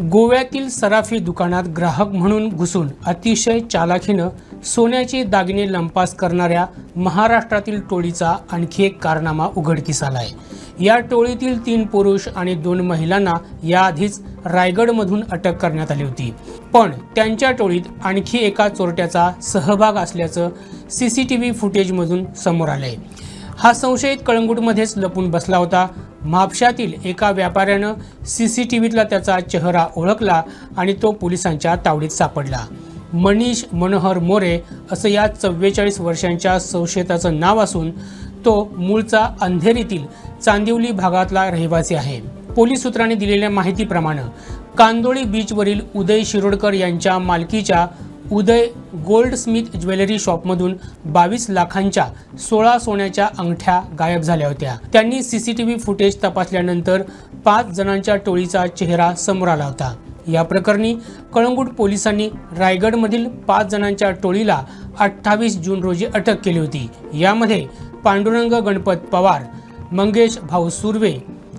गोव्यातील सराफी दुकानात ग्राहक म्हणून घुसून अतिशय चालाखीनं सोन्याचे दागिने लंपास करणाऱ्या महाराष्ट्रातील टोळीचा आणखी एक कारनामा उघडकीस आलाय। या टोळीतील 3 पुरुष आणि 2 महिलांना याआधीच रायगडमधून अटक करण्यात आली होती, पण त्यांच्या टोळीत आणखी एका चोरट्याचा सहभाग असल्याचं सीसीटीव्ही फुटेजमधून समोर आलंय। हा संशयित कळंगूटमध्येच लपून बसला होता। म्हापशातील एका व्यापाऱ्यानं सीसीटीव्हीतला त्याचा चेहरा ओळखला आणि तो पोलिसांच्या तावडीत सापडला। मनीष मनोहर मोरे असं या 44 वर्षांच्या संशयिताचं नाव असून तो मूळचा अंधेरीतील चांदिवली भागातला रहिवासी आहे। पोलीस सूत्रांनी दिलेल्या माहितीप्रमाणे कांदोळी बीचवरील उदय शिरोडकर यांच्या मालकीच्या उदय गोल्डस्मिथ ज्वेलरी शॉपमधून 22 लाखांच्या 16 सोन्याच्या अंगठ्या गायब झाल्या होत्या। त्यांनी सीसीटीव्ही फुटेज तपासल्यानंतर 5 जणांच्या टोळीचा चेहरा समोर आला होता। या प्रकरणी कळंगूट पोलिसांनी रायगडमधील 5 जणांच्या टोळीला 28 जून रोजी अटक केली होती। यामध्ये पांडुरंग गणपत पवार, मंगेश भाऊ सुर्वे,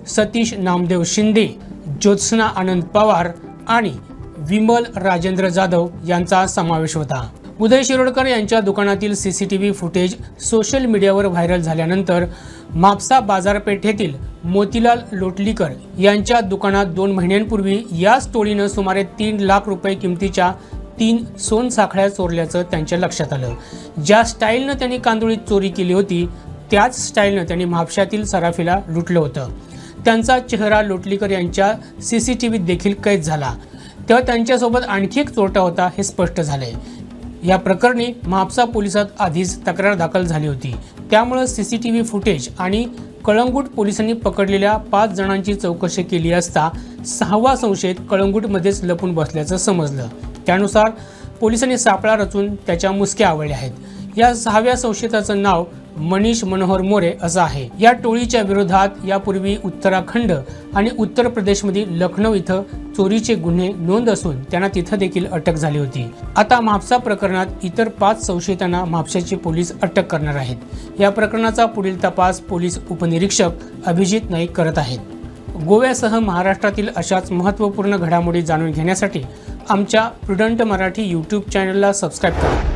सतीश नामदेव शिंदे, ज्योत्सना आनंद पवार आणि विमल राजेंद्र जाधव यांचा समावेश होता। उदय शिरोडकर यांच्या दुकानातील सीसीटीव्ही फुटेज सोशल मीडियावर व्हायरल झाल्यानंतर म्हापसा बाजारपेठेतील मोतीलाल लोटलीकर यांच्या दुकानात 2 महिन्यांपूर्वी याच टोळीनं सुमारे 3 लाख रुपये किमतीच्या 3 सोनसाखळ्या चोरल्याचं त्यांच्या लक्षात आलं। ज्या स्टाईलनं त्यांनी कांदोळीत चोरी केली होती त्याच स्टाईलनं त्यांनी म्हापशातील सराफीला लुटलं होतं। त्यांचा चेहरा लोटलीकर यांच्या सीसीटीव्हीत देखील कैद झाला, तेव्हा त्यांच्यासोबत आणखी एक चोरटा होता हे स्पष्ट झाले। या प्रकरणी म्हापसा पोलिसात आधीच तक्रार दाखल झाली होती, त्यामुळे सीसीटीव्ही फुटेज आणि कळंगूट पोलिसांनी पकडलेल्या 5 जणांची चौकशी केली असता 6वा संशयित कळंगूटमध्येच लपून बसल्याचं समजलं। त्यानुसार पोलिसांनी सापळा रचून त्याच्या मुसक्या आवळल्या आहेत। या 6व्या संशयिताचं नाव मनीष मनोहर मोरे असं आहे। या टोळीच्या विरोधात यापूर्वी उत्तराखंड आणि उत्तर प्रदेशमधील लखनौ इथं चोरीचे गुन्हे नोंद असून त्यांना तिथं देखील अटक झाली होती। आता म्हापसा प्रकरणात इतर 5 संशयितांना म्हापशाचे पोलीस अटक करणार आहेत। या प्रकरणाचा पुढील तपास पोलीस उपनिरीक्षक अभिजित नाईक करत आहेत। गोव्यासह महाराष्ट्रातील अशाच महत्त्वपूर्ण घडामोडी जाणून घेण्यासाठी आमच्या प्रुडंट मराठी यूट्यूब चॅनलला सबस्क्राईब करा।